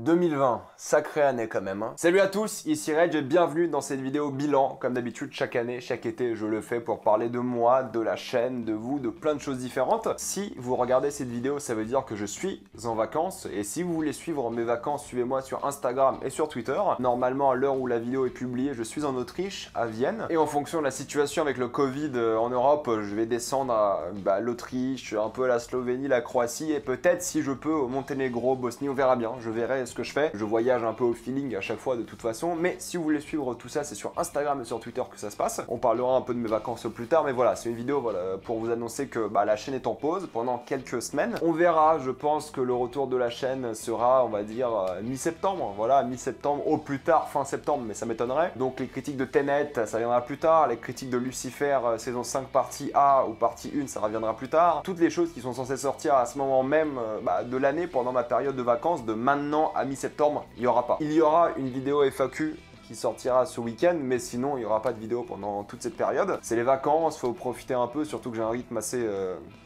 2020, sacrée année quand même. Salut à tous, ici Reg et bienvenue dans cette vidéo bilan. Comme d'habitude, chaque année, chaque été, je le fais pour parler de moi, de la chaîne, de vous, de plein de choses différentes. Si vous regardez cette vidéo, ça veut dire que je suis en vacances. Et si vous voulez suivre mes vacances, suivez-moi sur Instagram et sur Twitter. Normalement, à l'heure où la vidéo est publiée, je suis en Autriche, à Vienne. Et en fonction de la situation avec le Covid en Europe, je vais descendre à l'Autriche, un peu à la Slovénie, la Croatie et peut-être, si je peux, au Monténégro, Bosnie, on verra bien. Je verrai ce que je fais. Je voyage un peu au feeling à chaque fois de toute façon, mais si vous voulez suivre tout ça, c'est sur Instagram et sur Twitter que ça se passe. On parlera un peu de mes vacances plus tard, mais voilà, c'est une vidéo pour vous annoncer que la chaîne est en pause pendant quelques semaines. On verra, je pense que le retour de la chaîne sera, on va dire, mi-septembre, voilà, mi-septembre, au plus tard, fin septembre, mais ça m'étonnerait. Donc les critiques de Tenet, ça viendra plus tard, les critiques de Lucifer, saison 5 partie A ou partie 1, ça reviendra plus tard. Toutes les choses qui sont censées sortir à ce moment même de l'année, pendant ma période de vacances, de maintenant à mi-septembre, il n'y aura pas. Il y aura une vidéo FAQ qui sortira ce week-end, mais sinon il n'y aura pas de vidéo pendant toute cette période. C'est les vacances, faut profiter un peu, surtout que j'ai un rythme assez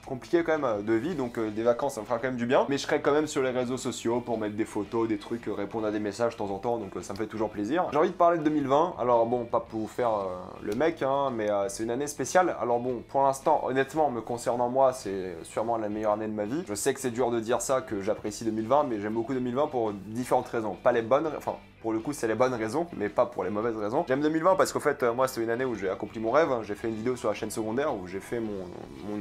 compliqué quand même de vie, donc des vacances ça me fera quand même du bien. Mais je serai quand même sur les réseaux sociaux pour mettre des photos, des trucs, répondre à des messages de temps en temps, donc ça me fait toujours plaisir. J'ai envie de parler de 2020, alors bon, pas pour vous faire le mec, hein, mais c'est une année spéciale. Alors bon, pour l'instant, honnêtement, me concernant moi, c'est sûrement la meilleure année de ma vie. Je sais que c'est dur de dire ça, que j'apprécie 2020, mais j'aime beaucoup 2020 pour différentes raisons. Pas les bonnes, enfin, pour le coup, c'est les bonnes raisons, mais pas pour les mauvaises raisons. J'aime 2020 parce qu'en fait, moi, c'est une année où j'ai accompli mon rêve. J'ai fait une vidéo sur la chaîne secondaire où j'ai fait mon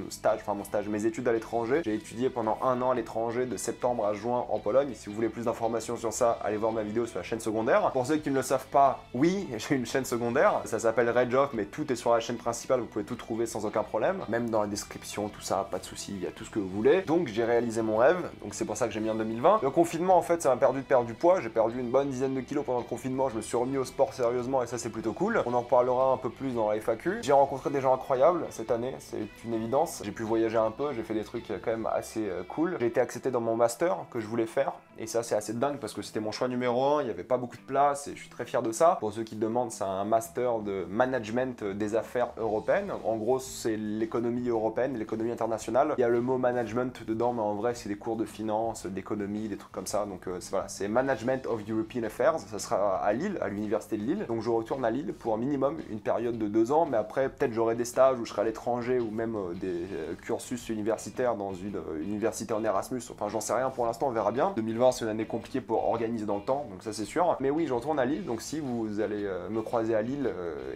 stage, mes études à l'étranger. J'ai étudié pendant un an à l'étranger, de septembre à juin en Pologne. Et si vous voulez plus d'informations sur ça, allez voir ma vidéo sur la chaîne secondaire. Pour ceux qui ne le savent pas, oui, j'ai une chaîne secondaire. Ça s'appelle Reg Off, mais tout est sur la chaîne principale. Vous pouvez tout trouver sans aucun problème. Même dans la description, tout ça, pas de souci, il y a tout ce que vous voulez. Donc, j'ai réalisé mon rêve. Donc, c'est pour ça que j'ai mis en 2020. Le confinement, en fait, ça m'a perdu de perdre du poids. J'ai perdu une bonne dizaine de kilos pendant le confinement. Je me suis remis au sport sérieusement et ça c'est plutôt cool. On en parlera un peu plus dans la FAQ. J'ai rencontré des gens incroyables cette année, c'est une évidence. J'ai pu voyager un peu, j'ai fait des trucs quand même assez cool. J'ai été accepté dans mon master que je voulais faire et ça c'est assez dingue parce que c'était mon choix numéro 1, il n'y avait pas beaucoup de place et je suis très fier de ça. Pour ceux qui demandent, c'est un master de management des affaires européennes. En gros c'est l'économie européenne, l'économie internationale. Il y a le mot management dedans mais en vrai c'est des cours de finance, d'économie, des trucs comme ça. Donc voilà, c'est Management of European Affairs, ça sera à Lille, à l'université de Lille. Donc je retourne à Lille pour un minimum une période de 2 ans, mais après peut-être j'aurai des stages où je serai à l'étranger ou même des cursus universitaires dans une université en Erasmus. Enfin j'en sais rien pour l'instant, on verra bien. 2020 c'est une année compliquée pour organiser dans le temps, donc ça c'est sûr. Mais oui, je retourne à Lille, donc si vous allez me croiser à Lille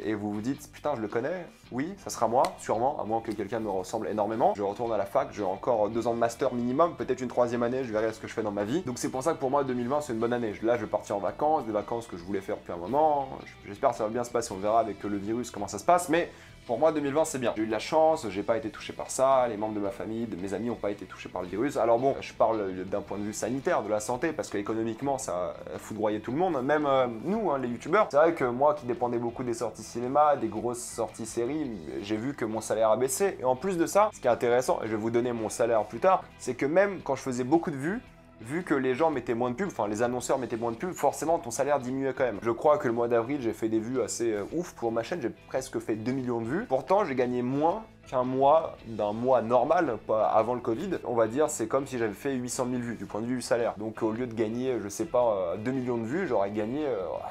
et vous vous dites putain je le connais, oui, ça sera moi, sûrement, à moins que quelqu'un me ressemble énormément. Je retourne à la fac, j'ai encore 2 ans de master minimum, peut-être une 3e année, je verrai ce que je fais dans ma vie. Donc c'est pour ça que pour moi 2020 c'est une bonne année. Là je vais partir en vacances, des vacances que je voulais faire depuis un moment. J'espère que ça va bien se passer, on verra avec le virus comment ça se passe, mais pour moi 2020 c'est bien. J'ai eu de la chance, j'ai pas été touché par ça, les membres de ma famille, de mes amis n'ont pas été touchés par le virus. Alors bon, je parle d'un point de vue sanitaire, de la santé, parce que économiquement ça a foudroyé tout le monde, même nous, les youtubeurs. C'est vrai que moi qui dépendais beaucoup des sorties cinéma, des grosses sorties séries, j'ai vu que mon salaire a baissé. Et en plus de ça, ce qui est intéressant, et je vais vous donner mon salaire plus tard, c'est que même quand je faisais beaucoup de vues, vu que les gens mettaient moins de pubs, enfin les annonceurs mettaient moins de pubs, forcément ton salaire diminuait quand même. Je crois que le mois d'avril, j'ai fait des vues assez ouf pour ma chaîne, j'ai presque fait 2 millions de vues. Pourtant, j'ai gagné moins qu'un mois d'un mois normal, pas avant le Covid. On va dire, c'est comme si j'avais fait 800 000 vues du point de vue du salaire. Donc au lieu de gagner, je sais pas, 2 millions de vues, j'aurais gagné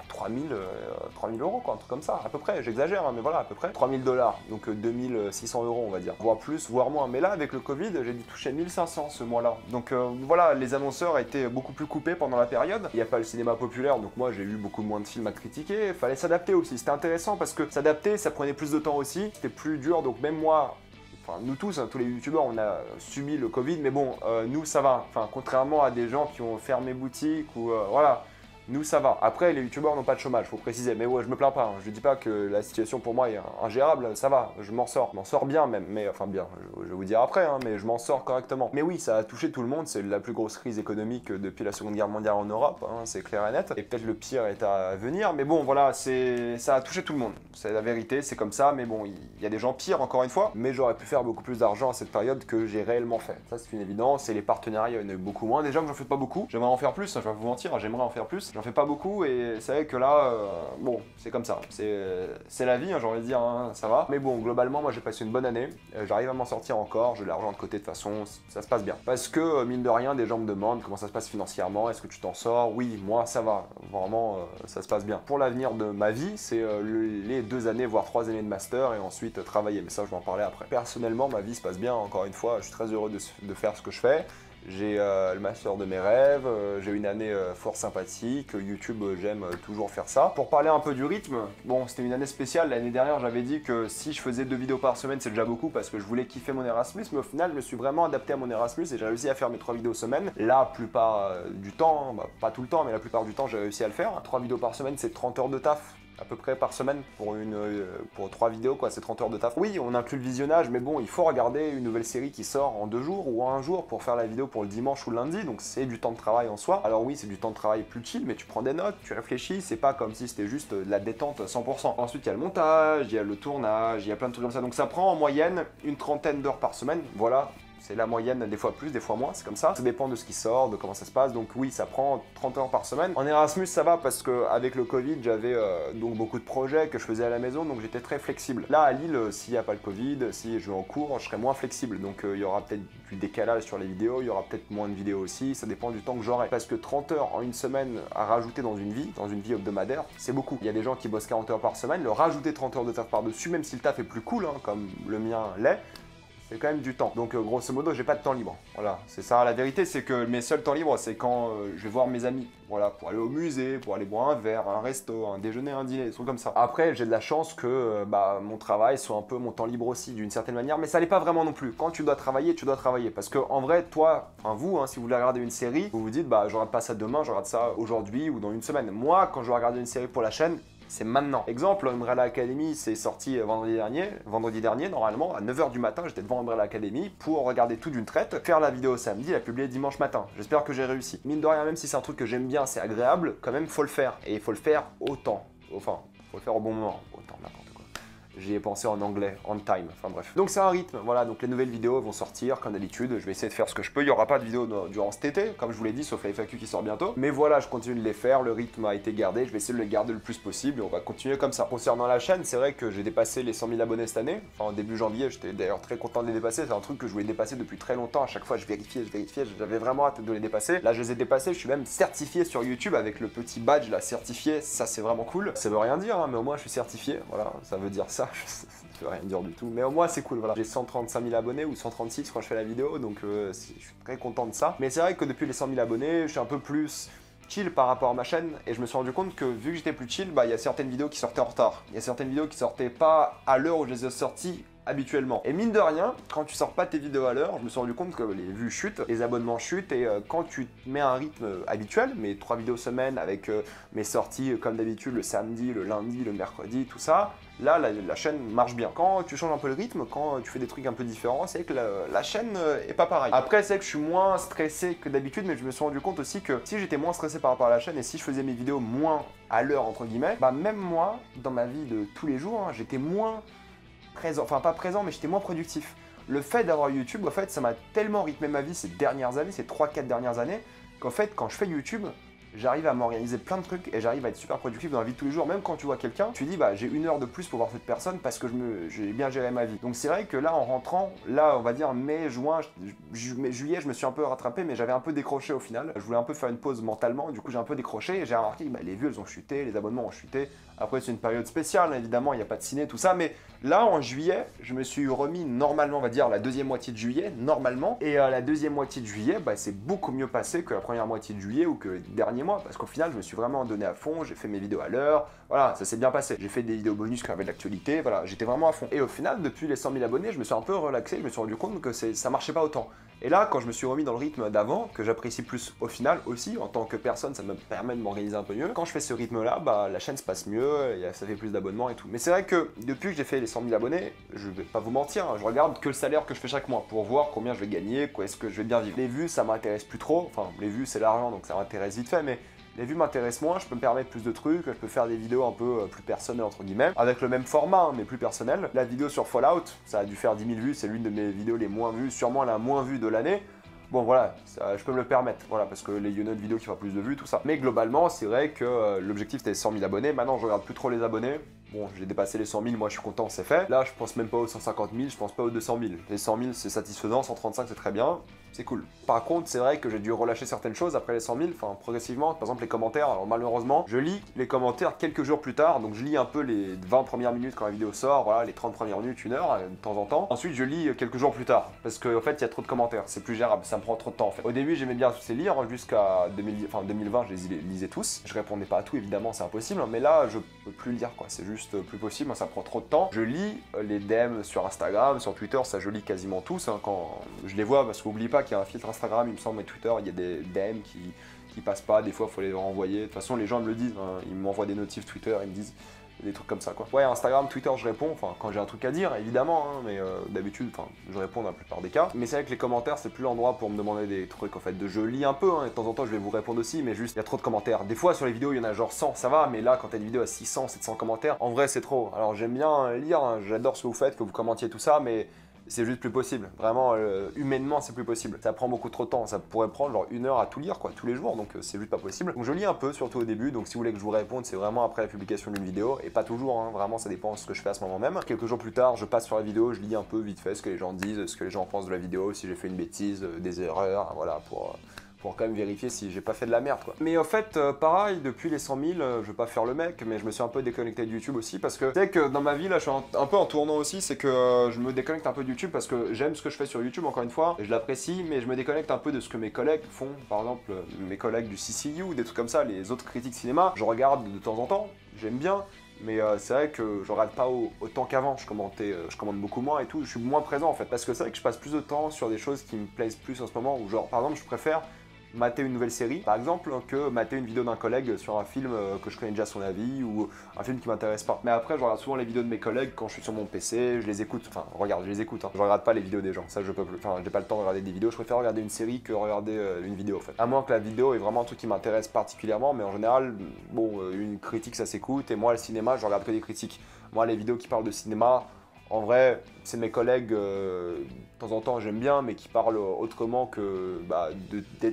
3 000 euros, quoi, un truc comme ça, à peu près. J'exagère, hein, mais voilà, à peu près. 3 000 $, donc 2 600 euros, on va dire. Voire plus, voire moins. Mais là, avec le Covid, j'ai dû toucher 1 500 ce mois-là. Donc voilà, les annonceurs étaient beaucoup plus coupés pendant la période. Il n'y a pas le cinéma populaire, donc moi j'ai eu beaucoup moins de films à critiquer. Il fallait s'adapter aussi. C'était intéressant parce que s'adapter, ça prenait plus de temps aussi. C'était plus dur, donc même moi, enfin nous tous, hein, tous les youtubeurs, on a subi le Covid, mais bon, nous ça va. Enfin, contrairement à des gens qui ont fermé boutique ou voilà. Nous ça va. Après les youtubeurs n'ont pas de chômage, faut préciser. Mais ouais, je me plains pas. Hein. Je dis pas que la situation pour moi est ingérable, ça va. Je m'en sors. Je m'en sors bien même. Mais enfin bien, je vais vous dire après, hein, mais je m'en sors correctement. Mais oui, ça a touché tout le monde. C'est la plus grosse crise économique depuis la Seconde Guerre mondiale en Europe. Hein, c'est clair et net. Et peut-être le pire est à venir. Mais bon, voilà, ça a touché tout le monde. C'est la vérité, c'est comme ça. Mais bon, il y a des gens pires encore une fois. Mais j'aurais pu faire beaucoup plus d'argent à cette période que j'ai réellement fait. Ça c'est une évidence. Et les partenariats, il y en a eu beaucoup moins. Déjà que j'en fais pas beaucoup. J'aimerais en faire plus. Je vais vous mentir, j'aimerais en faire plus. J'en fais pas beaucoup et c'est vrai que là, bon, c'est comme ça. C'est la vie, hein, j'ai envie de dire, hein, ça va. Mais bon, globalement, moi j'ai passé une bonne année. J'arrive à m'en sortir encore, j'ai de l'argent de côté de toute façon, ça se passe bien. Parce que, mine de rien, des gens me demandent comment ça se passe financièrement, est-ce que tu t'en sors? Oui, moi ça va, vraiment, ça se passe bien. Pour l'avenir de ma vie, c'est les 2 années, voire 3 années de master et ensuite travailler. Mais ça, je vais en parler après. Personnellement, ma vie se passe bien, encore une fois, je suis très heureux de faire ce que je fais. J'ai le master de mes rêves, j'ai une année fort sympathique, YouTube j'aime toujours faire ça. Pour parler un peu du rythme, bon c'était une année spéciale, l'année dernière j'avais dit que si je faisais 2 vidéos par semaine c'est déjà beaucoup parce que je voulais kiffer mon Erasmus, mais au final je me suis vraiment adapté à mon Erasmus et j'ai réussi à faire mes 3 vidéos semaine. La plupart du temps, bah, pas tout le temps mais la plupart du temps j'ai réussi à le faire. 3 vidéos par semaine c'est 30 heures de taf. À peu près par semaine pour 3 vidéos, quoi, c'est 30 heures de taf. Oui, on inclut le visionnage, mais bon, il faut regarder une nouvelle série qui sort en 2 jours ou en 1 jour pour faire la vidéo pour le dimanche ou le lundi, donc c'est du temps de travail en soi. Alors oui, c'est du temps de travail plus chill, mais tu prends des notes, tu réfléchis, c'est pas comme si c'était juste de la détente 100%. Ensuite, il y a le montage, il y a le tournage, il y a plein de trucs comme ça, donc ça prend en moyenne une trentaine d'heures par semaine, voilà. C'est la moyenne, des fois plus, des fois moins, c'est comme ça. Ça dépend de ce qui sort, de comment ça se passe. Donc oui, ça prend 30 heures par semaine. En Erasmus, ça va parce qu'avec le Covid, j'avais donc beaucoup de projets que je faisais à la maison, donc j'étais très flexible. Là, à Lille, s'il n'y a pas le Covid, si je vais en cours, je serai moins flexible. Donc il y aura peut-être du décalage sur les vidéos, il y aura peut-être moins de vidéos aussi, ça dépend du temps que j'aurai. Parce que 30 heures en une semaine à rajouter dans une vie hebdomadaire, c'est beaucoup. Il y a des gens qui bossent 40 heures par semaine, leur rajouter 30 heures de taf par-dessus, même si le taf est plus cool, hein, comme le mien l'est, c'est quand même du temps. Donc grosso modo, j'ai pas de temps libre. Voilà, c'est ça. La vérité, c'est que mes seuls temps libres, c'est quand je vais voir mes amis. Voilà, pour aller au musée, pour aller boire un verre, un resto, un déjeuner, un dîner, des trucs comme ça. Après, j'ai de la chance que mon travail soit un peu mon temps libre aussi, d'une certaine manière, mais ça l'est pas vraiment non plus. Quand tu dois travailler, tu dois travailler. Parce que en vrai, toi, enfin vous, hein, si vous voulez regarder une série, vous vous dites, bah je regarde pas ça demain, je regarde ça aujourd'hui ou dans une semaine. Moi, quand je dois regarder une série pour la chaîne, c'est maintenant. Exemple, Umbrella Academy, c'est sorti vendredi dernier, normalement, à 9 h du matin, j'étais devant Umbrella Academy pour regarder tout d'une traite, faire la vidéo samedi, la publier dimanche matin. J'espère que j'ai réussi. Mine de rien, même si c'est un truc que j'aime bien, c'est agréable, quand même, faut le faire. Et il faut le faire autant. Enfin, faut le faire au bon moment. Autant, n'importe quoi. J'y ai pensé en anglais, on time, enfin bref. Donc c'est un rythme, voilà, donc les nouvelles vidéos vont sortir comme d'habitude, je vais essayer de faire ce que je peux, il n'y aura pas de vidéo durant cet été, comme je vous l'ai dit, sauf la FAQ qui sort bientôt. Mais voilà, je continue de les faire, le rythme a été gardé, je vais essayer de le garder le plus possible et on va continuer comme ça. Concernant la chaîne, c'est vrai que j'ai dépassé les 100 000 abonnés cette année, enfin en début janvier, j'étais d'ailleurs très content de les dépasser, c'est un truc que je voulais dépasser depuis très longtemps, à chaque fois je vérifiais, j'avais vraiment hâte de les dépasser. Là je les ai dépassés, je suis même certifié sur YouTube avec le petit badge là, certifié, ça c'est vraiment cool. Ça veut rien dire, hein, mais au moins je suis certifié, voilà, ça veut dire ça. Ça veut rien dire du tout, mais au moins c'est cool, voilà. J'ai 135 000 abonnés ou 136 quand je fais la vidéo, donc je suis très content de ça. Mais c'est vrai que depuis les 100 000 abonnés, je suis un peu plus chill par rapport à ma chaîne et je me suis rendu compte que vu que j'étais plus chill, bah il y a certaines vidéos qui sortaient en retard. Il y a certaines vidéos qui sortaient pas à l'heure où je les ai sorties habituellement. Et mine de rien, quand tu sors pas tes vidéos à l'heure, je me suis rendu compte que les vues chutent, les abonnements chutent et quand tu mets un rythme habituel, mes 3 vidéos semaine avec mes sorties comme d'habitude le samedi, le lundi, le mercredi, tout ça, là la chaîne marche bien. Quand tu changes un peu le rythme, quand tu fais des trucs un peu différents, c'est que la chaîne est pas pareille. Après c'est que je suis moins stressé que d'habitude, mais je me suis rendu compte aussi que si j'étais moins stressé par rapport à la chaîne et si je faisais mes vidéos moins à l'heure entre guillemets, bah même moi, dans ma vie de tous les jours, hein, j'étais moins présent, enfin pas présent, mais j'étais moins productif. Le fait d'avoir YouTube, en fait, ça m'a tellement rythmé ma vie ces dernières années, ces 3-4 dernières années, qu'en fait, quand je fais YouTube, j'arrive à m'organiser plein de trucs et j'arrive à être super productif dans la vie de tous les jours. Même quand tu vois quelqu'un, tu dis, bah j'ai 1 heure de plus pour voir cette personne parce que j'ai bien géré ma vie. Donc c'est vrai que là, en rentrant, là, on va dire mai, juin, juillet, je me suis un peu rattrapé, mais j'avais un peu décroché au final. Je voulais un peu faire une pause mentalement, du coup j'ai un peu décroché et j'ai remarqué que bah, les vues, elles ont chuté, les abonnements ont chuté. Après, c'est une période spéciale, évidemment, il n'y a pas de ciné, tout ça, mais là, en juillet, je me suis remis normalement, on va dire, la deuxième moitié de juillet, normalement, et la deuxième moitié de juillet, bah, c'est beaucoup mieux passé que la première moitié de juillet ou que les derniers mois, parce qu'au final, je me suis vraiment donné à fond, j'ai fait mes vidéos à l'heure, voilà, ça s'est bien passé. J'ai fait des vidéos bonus quand il y avait de l'actualité, voilà, j'étais vraiment à fond. Et au final, depuis les 100 000 abonnés, je me suis un peu relaxé, je me suis rendu compte que ça marchait pas autant. Et là, quand je me suis remis dans le rythme d'avant, que j'apprécie plus au final aussi, en tant que personne, ça me permet de m'organiser un peu mieux. Quand je fais ce rythme-là, bah, la chaîne se passe mieux, ça fait plus d'abonnements et tout. Mais c'est vrai que depuis que j'ai fait les 100 000 abonnés, je vais pas vous mentir, hein, je regarde que le salaire que je fais chaque mois pour voir combien je vais gagner, quoi est-ce que je vais bien vivre. Les vues, ça m'intéresse plus trop, enfin, les vues, c'est l'argent, donc ça m'intéresse vite fait, mais les vues m'intéressent moins, je peux me permettre plus de trucs, je peux faire des vidéos un peu plus personnelles entre guillemets, avec le même format, hein, mais plus personnel. La vidéo sur Fallout, ça a dû faire 10 000 vues, c'est l'une de mes vidéos les moins vues, sûrement la moins vue de l'année. Bon voilà, ça, je peux me le permettre, voilà, parce que il y a une autre vidéo qui fera plus de vues, tout ça. Mais globalement, c'est vrai que l'objectif c'était 100 000 abonnés. Maintenant, je regarde plus trop les abonnés. Bon, j'ai dépassé les 100 000, moi je suis content, c'est fait. Là, je pense même pas aux 150 000, je pense pas aux 200 000. Les 100 000, c'est satisfaisant, 135 c'est très bien, c'est cool. Par contre, c'est vrai que j'ai dû relâcher certaines choses après les 100 000, enfin progressivement. Par exemple, les commentaires, alors malheureusement, je lis les commentaires quelques jours plus tard, donc je lis un peu les 20 premières minutes quand la vidéo sort, voilà, les 30 premières minutes, 1 heure, de temps en temps. Ensuite, je lis quelques jours plus tard, parce qu'en fait, il y a trop de commentaires, c'est plus gérable, ça me prend trop de temps en fait. Au début, j'aimais bien tous les lire, jusqu'à 2020, je les lisais tous. Je répondais pas à tout, évidemment, c'est impossible, mais là, je peux plus lire, quoi, c'est juste plus possible, ça prend trop de temps. Je lis les DM sur Instagram, sur Twitter, ça je lis quasiment tous, hein, quand je les vois, parce qu'oublie pas qu'il y a un filtre Instagram, il me semble, et Twitter, il y a des DM qui passent pas, des fois, il faut les renvoyer. De toute façon, les gens me le disent, hein, ils m'envoient des notifs Twitter, ils me disent des trucs comme ça, quoi. Ouais, Instagram, Twitter, je réponds, enfin, quand j'ai un truc à dire, évidemment, hein, mais d'habitude, enfin, je réponds dans la plupart des cas. Mais c'est vrai que les commentaires, c'est plus l'endroit pour me demander des trucs, en fait. Je lis un peu, hein, et de temps en temps, je vais vous répondre aussi, mais juste, il y a trop de commentaires. Des fois, sur les vidéos, il y en a genre 100, ça va, mais là, quand t'as une vidéo à 600, 700 commentaires, en vrai, c'est trop. Alors, j'aime bien lire, hein, j'adore ce que vous faites, que vous commentiez tout ça, mais c'est juste plus possible. Vraiment, humainement, c'est plus possible. Ça prend beaucoup trop de temps. Ça pourrait prendre genre 1 heure à tout lire, quoi, tous les jours. Donc, c'est juste pas possible. Donc, je lis un peu, surtout au début. Donc, si vous voulez que je vous réponde, c'est vraiment après la publication d'une vidéo. Et pas toujours, hein. Vraiment, ça dépend de ce que je fais à ce moment même. Quelques jours plus tard, je passe sur la vidéo, je lis un peu vite fait ce que les gens disent, ce que les gens pensent de la vidéo, si j'ai fait une bêtise, des erreurs, voilà, pour quand même vérifier si j'ai pas fait de la merde, quoi. Mais en fait, pareil, depuis les 100 000, je vais pas faire le mec, mais je me suis un peu déconnecté de YouTube aussi, parce que tu sais que dans ma vie, là, je suis un peu en tournant aussi, c'est que je me déconnecte un peu de YouTube, parce que j'aime ce que je fais sur YouTube, encore une fois, et je l'apprécie, mais je me déconnecte un peu de ce que mes collègues font, par exemple, mes collègues du CCU, des trucs comme ça, les autres critiques cinéma, je regarde de temps en temps, j'aime bien, mais c'est vrai que je regarde pas autant qu'avant, je commande beaucoup moins et tout, je suis moins présent en fait, parce que c'est vrai que je passe plus de temps sur des choses qui me plaisent plus en ce moment, ou genre, par exemple, je préfère mater une nouvelle série, par exemple, que mater une vidéo d'un collègue sur un film que je connais déjà son avis, ou un film qui m'intéresse pas. Mais après, je regarde souvent les vidéos de mes collègues quand je suis sur mon PC, je les écoute, enfin, regarde, je les écoute, hein. Je regarde pas les vidéos des gens, ça je peux plus, enfin, j'ai pas le temps de regarder des vidéos, je préfère regarder une série que regarder une vidéo en fait. À moins que la vidéo est vraiment un truc qui m'intéresse particulièrement, mais en général, bon, une critique ça s'écoute, et moi le cinéma, je regarde que des critiques. Moi, les vidéos qui parlent de cinéma, en vrai, c'est mes collègues, de temps en temps j'aime bien, mais qui parlent autrement que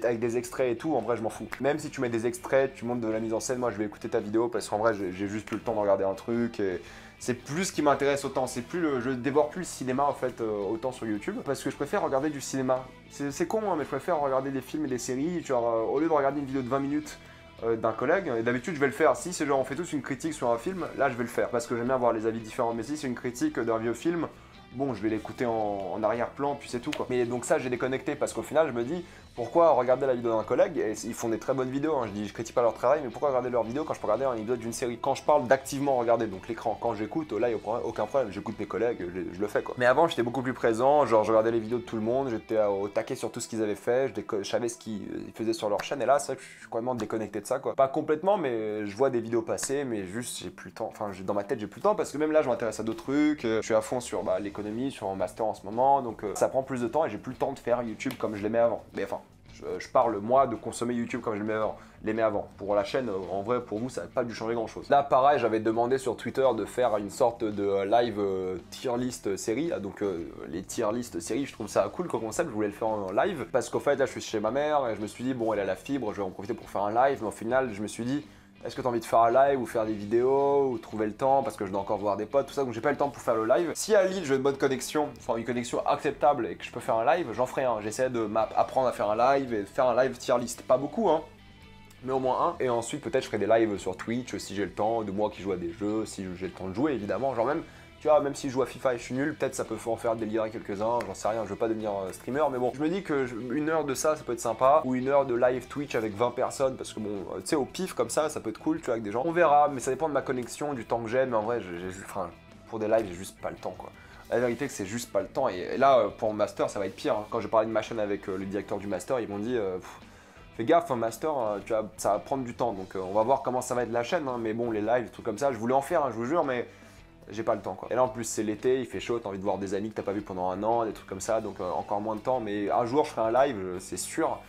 avec des extraits et tout, en vrai je m'en fous. Même si tu mets des extraits, tu montes de la mise en scène, moi je vais écouter ta vidéo parce qu'en vrai j'ai juste plus le temps de regarder un truc. Et c'est plus ce qui m'intéresse autant, c'est plus je dévore plus le cinéma en fait autant sur YouTube, parce que je préfère regarder du cinéma. C'est con, hein, mais je préfère regarder des films et des séries, genre au lieu de regarder une vidéo de 20 minutes d'un collègue, et d'habitude je vais le faire, si c'est genre on fait tous une critique sur un film, là je vais le faire, parce que j'aime bien avoir les avis différents, mais si c'est une critique d'un vieux film, bon je vais l'écouter en arrière-plan, puis c'est tout quoi. Mais donc ça j'ai déconnecté, parce qu'au final je me dis, pourquoi regarder la vidéo d'un collègue, et ils font des très bonnes vidéos, hein, je critique pas leur travail, mais pourquoi regarder leur vidéo quand je peux regarder un épisode d'une série? Quand je parle d'activement regarder, donc l'écran, quand j'écoute, là il n'y a aucun problème, j'écoute mes collègues, je le fais quoi. Mais avant j'étais beaucoup plus présent, genre je regardais les vidéos de tout le monde, j'étais au taquet sur tout ce qu'ils avaient fait, je savais ce qu'ils faisaient sur leur chaîne, et là c'est vrai que je suis complètement déconnecté de ça quoi. Pas complètement, mais je vois des vidéos passer, mais juste j'ai plus le temps, enfin dans ma tête j'ai plus le temps, parce que même là je m'intéresse à d'autres trucs, je suis à fond sur l'économie, sur mon master en ce moment, donc ça prend plus de temps et j'ai plus le temps de faire YouTube comme je l'aimais avant. Mais enfin, je parle moi de consommer YouTube comme je l'aimais avant. Pour la chaîne, en vrai, pour vous, ça n'a pas dû changer grand chose. Là, pareil, j'avais demandé sur Twitter de faire une sorte de live tier list série. Donc, les tier list séries, je trouve ça cool comme concept. Je voulais le faire en live parce qu'en fait, là, je suis chez ma mère et je me suis dit, bon, elle a la fibre, je vais en profiter pour faire un live. Mais au final, je me suis dit, est-ce que tu as envie de faire un live ou faire des vidéos ou trouver le temps parce que je dois encore voir des potes, tout ça, donc j'ai pas le temps pour faire le live. Si à Lille j'ai une bonne connexion, enfin une connexion acceptable et que je peux faire un live, j'en ferai un. J'essaie de m'apprendre à faire un live et de faire un live tier list. Pas beaucoup, hein, mais au moins un. Et ensuite peut-être je ferai des lives sur Twitch si j'ai le temps, de moi qui joue à des jeux, si j'ai le temps de jouer évidemment, genre même. Tu vois, même si je joue à FIFA et je suis nul, peut-être ça peut en faire délirer quelques-uns, j'en sais rien, je veux pas devenir streamer, mais bon, je me dis que 1 heure de ça peut être sympa, ou 1 heure de live Twitch avec 20 personnes, parce que bon, tu sais, au pif comme ça peut être cool, tu vois, avec des gens. On verra, mais ça dépend de ma connexion, du temps que j'ai, mais en vrai, enfin, pour des lives, j'ai juste pas le temps, quoi. La vérité, c'est que c'est juste pas le temps, et là, pour mon master, ça va être pire, hein. Quand j'ai parlé de ma chaîne avec le directeur du master, ils m'ont dit, fais gaffe, un master, ça va prendre du temps, donc on va voir comment ça va être la chaîne, hein, mais bon, les lives, trucs comme ça, je voulais en faire, hein, je vous jure, mais j'ai pas le temps quoi. Et là en plus c'est l'été, il fait chaud, t'as envie de voir des amis que t'as pas vu pendant un an, des trucs comme ça, donc encore moins de temps, mais un jour je ferai un live, c'est sûr.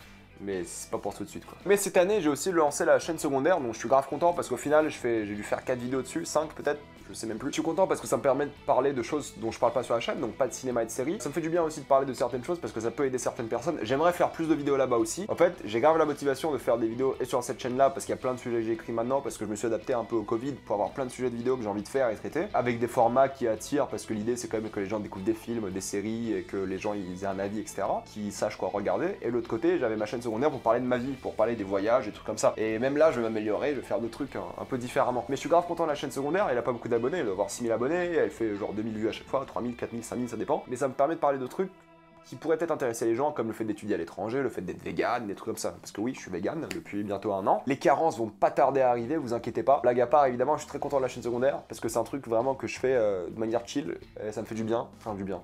mais c'est pas pour tout de suite quoi. Mais cette année j'ai aussi lancé la chaîne secondaire, donc je suis grave content parce qu'au final j'ai dû faire 4 vidéos dessus, 5 peut-être, je sais même plus. Je suis content parce que ça me permet de parler de choses dont je parle pas sur la chaîne, donc pas de cinéma et de séries. Ça me fait du bien aussi de parler de certaines choses parce que ça peut aider certaines personnes. J'aimerais faire plus de vidéos là-bas aussi. En fait, j'ai grave la motivation de faire des vidéos et sur cette chaîne-là parce qu'il y a plein de sujets que j'ai écrits maintenant, parce que je me suis adapté un peu au Covid pour avoir plein de sujets de vidéos que j'ai envie de faire et traiter, avec des formats qui attirent parce que l'idée c'est quand même que les gens découvrent des films, des séries et que les gens ils aient un avis, etc. Qu'ils sachent quoi regarder. Et de l'autre côté, j'avais ma chaîne secondaire pour parler de ma vie, pour parler des voyages et trucs comme ça. Et même là, je vais m'améliorer, je vais faire d'autres trucs un peu différemment. Mais je suis grave content de la chaîne secondaire, elle a pas beaucoup d'abonnés, elle doit avoir 6000 abonnés, elle fait genre 2000 vues à chaque fois, 3000, 4000, 5000, ça dépend. Mais ça me permet de parler de trucs qui pourraient peut-être intéresser les gens, comme le fait d'étudier à l'étranger, le fait d'être vegan, des trucs comme ça. Parce que oui, je suis vegan depuis bientôt 1 an. Les carences vont pas tarder à arriver, vous inquiétez pas. Blague à part, évidemment, je suis très content de la chaîne secondaire, parce que c'est un truc vraiment que je fais de manière chill, et ça me fait du bien, enfin du bien.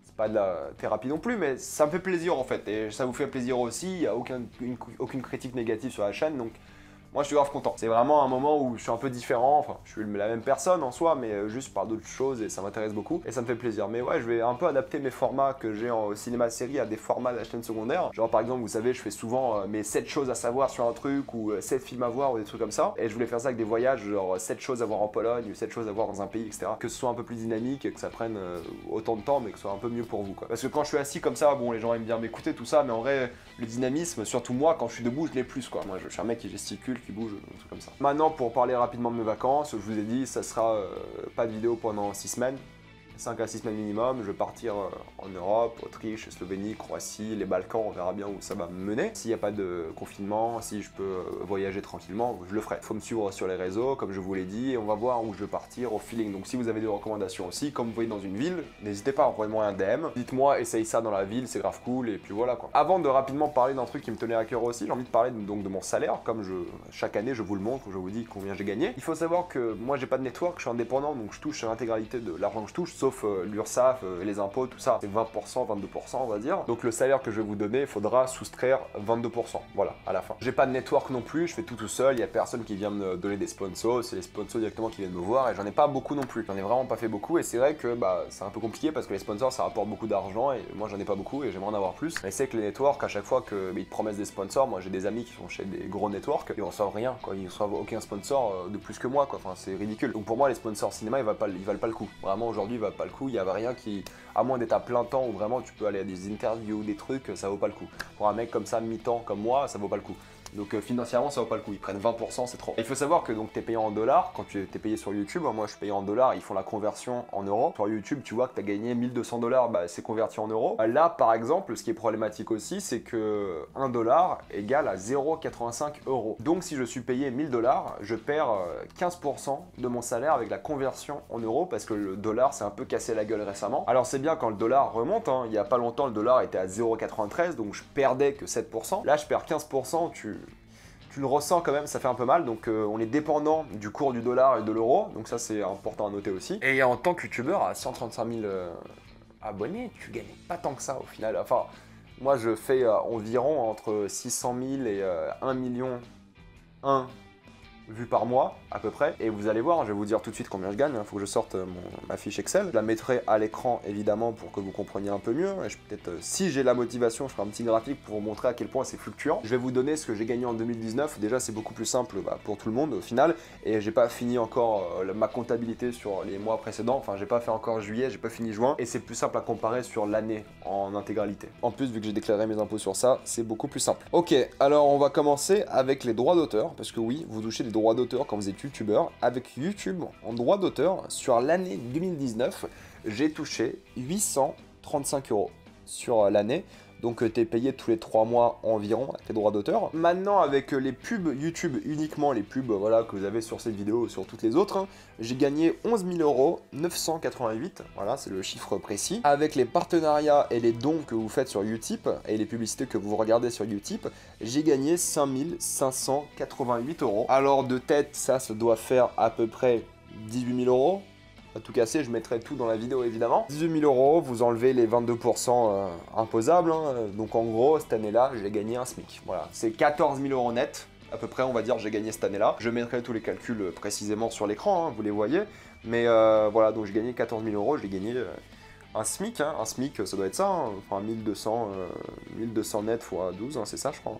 C'est pas de la thérapie non plus, mais ça me fait plaisir en fait, et ça vous fait plaisir aussi, il n'y a aucune critique négative sur la chaîne, donc moi je suis grave content. C'est vraiment un moment où je suis un peu différent, enfin je suis la même personne en soi, mais juste par d'autres choses et ça m'intéresse beaucoup et ça me fait plaisir. Mais ouais, je vais un peu adapter mes formats que j'ai en cinéma série à des formats de la chaîne secondaire. Genre par exemple, vous savez, je fais souvent mes 7 choses à savoir sur un truc ou 7 films à voir ou des trucs comme ça. Et je voulais faire ça avec des voyages, genre 7 choses à voir en Pologne ou 7 choses à voir dans un pays, etc. Que ce soit un peu plus dynamique et que ça prenne autant de temps, mais que ce soit un peu mieux pour vous quoi. Parce que quand je suis assis comme ça, bon, les gens aiment bien m'écouter, tout ça, mais en vrai, le dynamisme, surtout moi, quand je suis debout, je l'ai plus quoi. Moi, je suis un mec qui gesticule, qui bouge, un truc comme ça. Maintenant, pour parler rapidement de mes vacances, je vous ai dit, ça sera pas de vidéo pendant 6 semaines. 5 à 6 semaines minimum, je vais partir en Europe, Autriche, Slovénie, Croatie, les Balkans, on verra bien où ça va me mener. S'il n'y a pas de confinement, si je peux voyager tranquillement, je le ferai. Il faut me suivre sur les réseaux, comme je vous l'ai dit, et on va voir où je vais partir au feeling. Donc si vous avez des recommandations aussi, comme vous voyez dans une ville, n'hésitez pas à envoyer-moi un DM. Dites-moi, essaye ça dans la ville, c'est grave cool, et puis voilà quoi. Avant de rapidement parler d'un truc qui me tenait à cœur aussi, j'ai envie de parler donc de mon salaire, comme chaque année je vous le montre, je vous dis combien j'ai gagné. Il faut savoir que moi j'ai pas de network, je suis indépendant, donc je touche l'intégralité de l'argent que je touche, sauf l'URSSAF, les impôts, tout ça, c'est 20%, 22% on va dire. Donc le salaire que je vais vous donner, il faudra soustraire 22%, voilà, à la fin. J'ai pas de network non plus, je fais tout seul, il y a personne qui vient me donner des sponsors, c'est les sponsors directement qui viennent me voir, et j'en ai pas beaucoup non plus. J'en ai vraiment pas fait beaucoup, et c'est vrai que bah, c'est un peu compliqué parce que les sponsors ça rapporte beaucoup d'argent, et moi j'en ai pas beaucoup, et j'aimerais en avoir plus. Mais c'est que les networks, à chaque fois qu'ils te promettent des sponsors, moi j'ai des amis qui sont chez des gros networks, ils reçoivent rien, quoi, ils reçoivent aucun sponsor de plus que moi, quoi, enfin c'est ridicule. Donc pour moi les sponsors cinéma ils valent pas le coup. Vraiment aujourd'hui ils valent pas le coup, il y avait rien qui, à moins d'être à plein temps où vraiment tu peux aller à des interviews, des trucs, ça vaut pas le coup. Pour un mec comme ça, mi-temps, comme moi, ça vaut pas le coup. Donc financièrement ça vaut pas le coup, ils prennent 20%, c'est trop. Et il faut savoir que donc t'es payé en dollars, quand tu es payé sur YouTube, moi je suis payé en dollars, ils font la conversion en euros. Sur YouTube tu vois que t'as gagné 1200 $, bah, c'est converti en euros. Là par exemple, ce qui est problématique aussi, c'est que 1 dollar égale à 0,85 €. Donc si je suis payé 1000 $, je perds 15% de mon salaire avec la conversion en euros parce que le dollar s'est un peu cassé la gueule récemment. Alors c'est bien quand le dollar remonte, hein. Il y a pas longtemps le dollar était à 0,93, donc je perdais que 7%. Là je perds 15%, tu le ressens quand même, ça fait un peu mal, donc on est dépendant du cours du dollar et de l'euro, donc ça c'est important à noter aussi. Et en tant que youtubeur à 135 000 abonnés, tu gagnes pas tant que ça au final. Enfin, moi je fais environ entre 600 000 et 1 million vues par mois à peu près, et vous allez voir, je vais vous dire tout de suite combien je gagne, il faut que je sorte ma fiche Excel, je la mettrai à l'écran évidemment pour que vous compreniez un peu mieux, et peut-être si j'ai la motivation, je ferai un petit graphique pour vous montrer à quel point c'est fluctuant. Je vais vous donner ce que j'ai gagné en 2019, déjà c'est beaucoup plus simple pour tout le monde au final, et j'ai pas fini encore ma comptabilité sur les mois précédents, enfin j'ai pas fait encore juillet, j'ai pas fini juin, et c'est plus simple à comparer sur l'année en intégralité. En plus vu que j'ai déclaré mes impôts sur ça, c'est beaucoup plus simple. Ok, alors on va commencer avec les droits d'auteur, parce que oui, vous touchez des droits d'auteur quand vous êtes youtubeur. Avec YouTube en droits d'auteur, sur l'année 2019, j'ai touché 835 € sur l'année. Donc tu es payé tous les 3 mois environ avec les droits d'auteur. Maintenant avec les pubs YouTube, uniquement les pubs voilà, que vous avez sur cette vidéo ou sur toutes les autres, j'ai gagné 11 000 988, voilà c'est le chiffre précis. Avec les partenariats et les dons que vous faites sur Utip et les publicités que vous regardez sur Utip, j'ai gagné 5 588 €. Alors de tête, ça doit faire à peu près 18 000 €. À tout casser, je mettrai tout dans la vidéo évidemment. 18 000 €, vous enlevez les 22% imposables, hein. Donc en gros, cette année-là, j'ai gagné un SMIC. Voilà, c'est 14 000 € net, à peu près, on va dire, j'ai gagné cette année-là. Je mettrai tous les calculs précisément sur l'écran, hein, vous les voyez. Mais voilà, donc j'ai gagné 14 000 €, je l'ai gagné un SMIC, hein, un SMIC, ça doit être ça, hein, enfin 1200 net fois 12, hein, c'est ça je crois.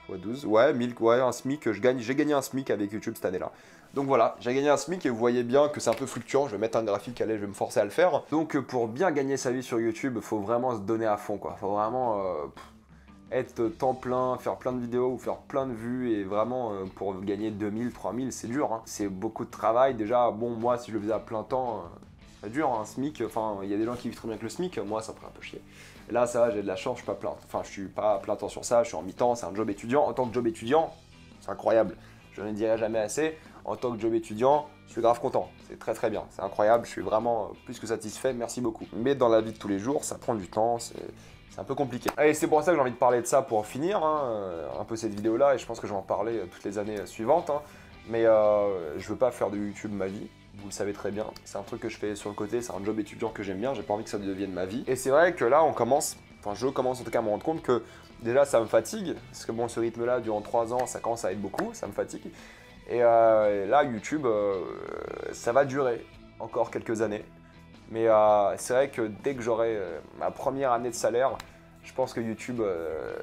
Fois 12, ouais, 1000, ouais, un SMIC, j'ai gagné un SMIC avec YouTube cette année-là. Donc voilà, j'ai gagné un SMIC et vous voyez bien que c'est un peu fluctuant, je vais mettre un graphique, allez, je vais me forcer à le faire. Donc pour bien gagner sa vie sur YouTube, faut vraiment se donner à fond, quoi. Faut vraiment être temps plein, faire plein de vidéos ou faire plein de vues et vraiment pour gagner 2000, 3000, c'est dur, hein. C'est beaucoup de travail. Déjà, bon, moi, si je le faisais à plein temps, c'est dur, hein, SMIC, enfin, il y a des gens qui vivent très bien avec le SMIC, moi, ça me ferait un peu chier. Et là, ça va, j'ai de la chance, je suis pas à plein temps sur ça, je suis en mi-temps, c'est un job étudiant. En tant que job étudiant, c'est incroyable. Je ne dirai jamais assez. En tant que job étudiant, je suis grave content. C'est très très bien. C'est incroyable. Je suis vraiment plus que satisfait. Merci beaucoup. Mais dans la vie de tous les jours, ça prend du temps. C'est un peu compliqué. Et c'est pour ça que j'ai envie de parler de ça pour finir un peu cette vidéo-là. Et je pense que je vais en parler toutes les années suivantes. Mais je veux pas faire de YouTube ma vie. Vous le savez très bien. C'est un truc que je fais sur le côté. C'est un job étudiant que j'aime bien. J'ai pas envie que ça devienne ma vie. Et c'est vrai que là, je commence en tout cas à me rendre compte que déjà ça me fatigue. Parce que bon, ce rythme-là, durant 3 ans, ça commence à être beaucoup. Ça me fatigue. Et là, YouTube, ça va durer encore quelques années. Mais c'est vrai que dès que j'aurai ma première année de salaire, je pense que YouTube,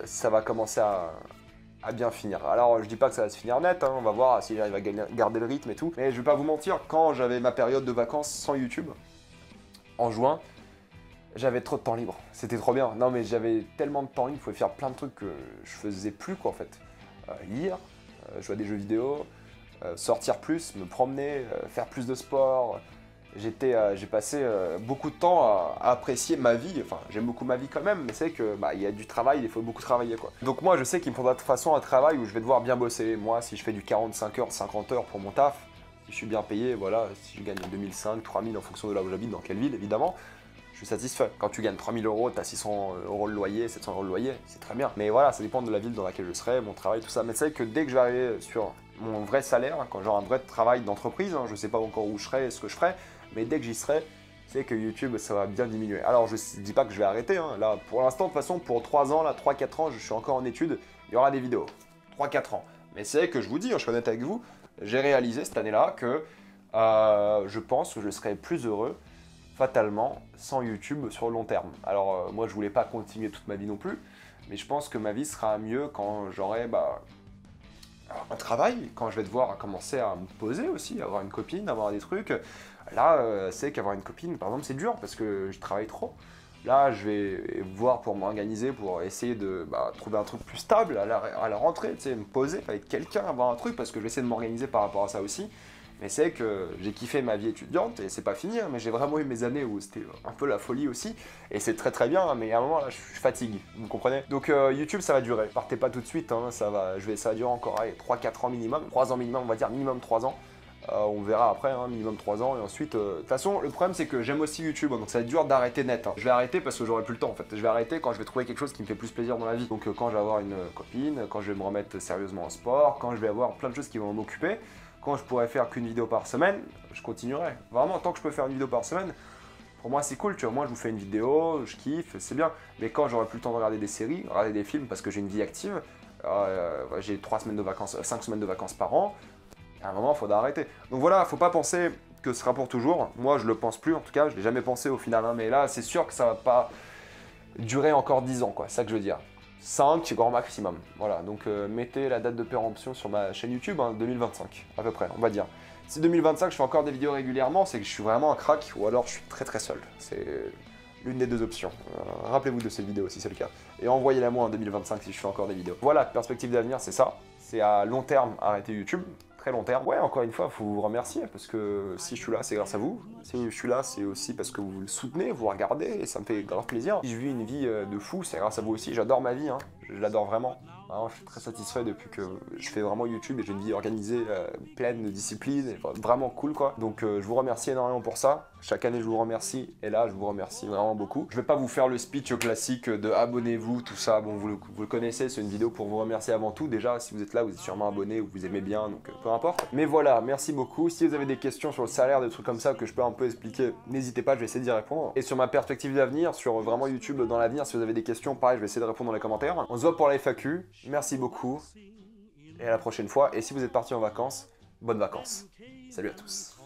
ça va commencer à bien finir. Alors, je dis pas que ça va se finir net, hein, on va voir si j'arrive à garder le rythme et tout. Mais je vais pas vous mentir, quand j'avais ma période de vacances sans YouTube, en juin, j'avais trop de temps libre. C'était trop bien. Non, mais j'avais tellement de temps libre, je pouvais faire plein de trucs que je faisais plus, quoi, en fait. Lire, jouer à des jeux vidéo, sortir plus, me promener, faire plus de sport. J'ai passé beaucoup de temps à apprécier ma vie. Enfin, j'aime beaucoup ma vie quand même, mais c'est que il y a du travail, il faut beaucoup travailler, quoi. Donc moi, je sais qu'il me faudra de toute façon un travail où je vais devoir bien bosser. Moi, si je fais du 45 heures, 50 heures pour mon taf, si je suis bien payé, voilà, si je gagne 2005, 3000 en fonction de là où j'habite, dans quelle ville, évidemment, je suis satisfait. Quand tu gagnes 3000 euros, tu as 600 euros le loyer, 700 euros le loyer, c'est très bien. Mais voilà, ça dépend de la ville dans laquelle je serai, mon travail, tout ça. Mais c'est que dès que je vais arriver sur mon vrai salaire, quand j'aurai un vrai travail d'entreprise, je sais pas encore où je serai et ce que je ferai, mais dès que j'y serai, c'est que YouTube, ça va bien diminuer. Alors, je ne dis pas que je vais arrêter, hein. Là, pour l'instant, de toute façon, pour 3 ans, là, 3-4 ans, je suis encore en études, il y aura des vidéos. 3-4 ans. Mais c'est que je vous dis, je suis honnête avec vous, j'ai réalisé cette année-là que je pense que je serai plus heureux, fatalement, sans YouTube sur le long terme. Alors, moi, je voulais pas continuer toute ma vie non plus, mais je pense que ma vie sera mieux quand j'aurai un travail, quand je vais devoir commencer à me poser aussi, avoir une copine, avoir des trucs. Là, c'est qu'avoir une copine, par exemple, c'est dur parce que je travaille trop. Là, je vais voir pour m'organiser, pour essayer de trouver un truc plus stable à la rentrée, tu sais, me poser avec quelqu'un, avoir un truc, parce que je vais essayer de m'organiser par rapport à ça aussi. Mais c'est que j'ai kiffé ma vie étudiante, et c'est pas fini, hein, mais j'ai vraiment eu mes années où c'était un peu la folie aussi, et c'est très très bien, hein, mais à un moment là, je fatigue, vous me comprenez? Donc YouTube, ça va durer, partez pas tout de suite, hein, ça va durer encore 3-4 ans minimum, 3 ans minimum, on va dire minimum 3 ans. On verra après, hein, minimum 3 ans, et ensuite, de toute façon, le problème c'est que j'aime aussi YouTube, donc ça va être dur d'arrêter net. Hein. Je vais arrêter parce que j'aurai plus le temps en fait. Je vais arrêter quand je vais trouver quelque chose qui me fait plus plaisir dans la vie. Donc quand je vais avoir une copine, quand je vais me remettre sérieusement au sport, quand je vais avoir plein de choses qui vont m'occuper, quand je pourrai faire qu'une vidéo par semaine, je continuerai. Vraiment, tant que je peux faire une vidéo par semaine, pour moi c'est cool, tu vois. Moi je vous fais une vidéo, je kiffe, c'est bien. Mais quand j'aurai plus le temps de regarder des séries, regarder des films parce que j'ai une vie active, j'ai 3 semaines de vacances, 5 semaines de vacances par an. À un moment, il faudra arrêter. Donc voilà, faut pas penser que ce sera pour toujours. Moi, je le pense plus, en tout cas, je l'ai jamais pensé au final. Hein, mais là, c'est sûr que ça va pas durer encore 10 ans, quoi. C'est ça que je veux dire. 5, grand maximum. Voilà, donc mettez la date de péremption sur ma chaîne YouTube, hein, 2025, à peu près, on va dire. Si 2025, je fais encore des vidéos régulièrement, c'est que je suis vraiment un crack, ou alors je suis très très seul. C'est l'une des deux options. Rappelez-vous de cette vidéo si c'est le cas. Et envoyez-la moi en 2025 si je fais encore des vidéos. Voilà, perspective d'avenir, c'est ça. C'est à long terme arrêter YouTube. Très long terme. Ouais, encore une fois, il faut vous remercier parce que si je suis là, c'est grâce à vous. Si je suis là, c'est aussi parce que vous le soutenez, vous regardez et ça me fait grave plaisir. Si je vis une vie de fou, c'est grâce à vous aussi. J'adore ma vie, hein. Je l'adore vraiment. Alors, je suis très satisfait depuis que je fais vraiment YouTube et j'ai une vie organisée, pleine de discipline, et vraiment cool quoi. Donc je vous remercie énormément pour ça. Chaque année je vous remercie et là je vous remercie vraiment beaucoup. Je vais pas vous faire le speech classique de abonnez-vous, tout ça. Bon, vous le connaissez, c'est une vidéo pour vous remercier avant tout. Déjà, si vous êtes là, vous êtes sûrement abonné ou vous aimez bien, donc peu importe. Mais voilà, merci beaucoup. Si vous avez des questions sur le salaire, des trucs comme ça que je peux un peu expliquer, n'hésitez pas, je vais essayer d'y répondre. Et sur ma perspective d'avenir, sur vraiment YouTube dans l'avenir, si vous avez des questions, pareil, je vais essayer de répondre dans les commentaires. On se voit pour la FAQ. Merci beaucoup et à la prochaine fois. Et si vous êtes partis en vacances, bonnes vacances. Salut à tous.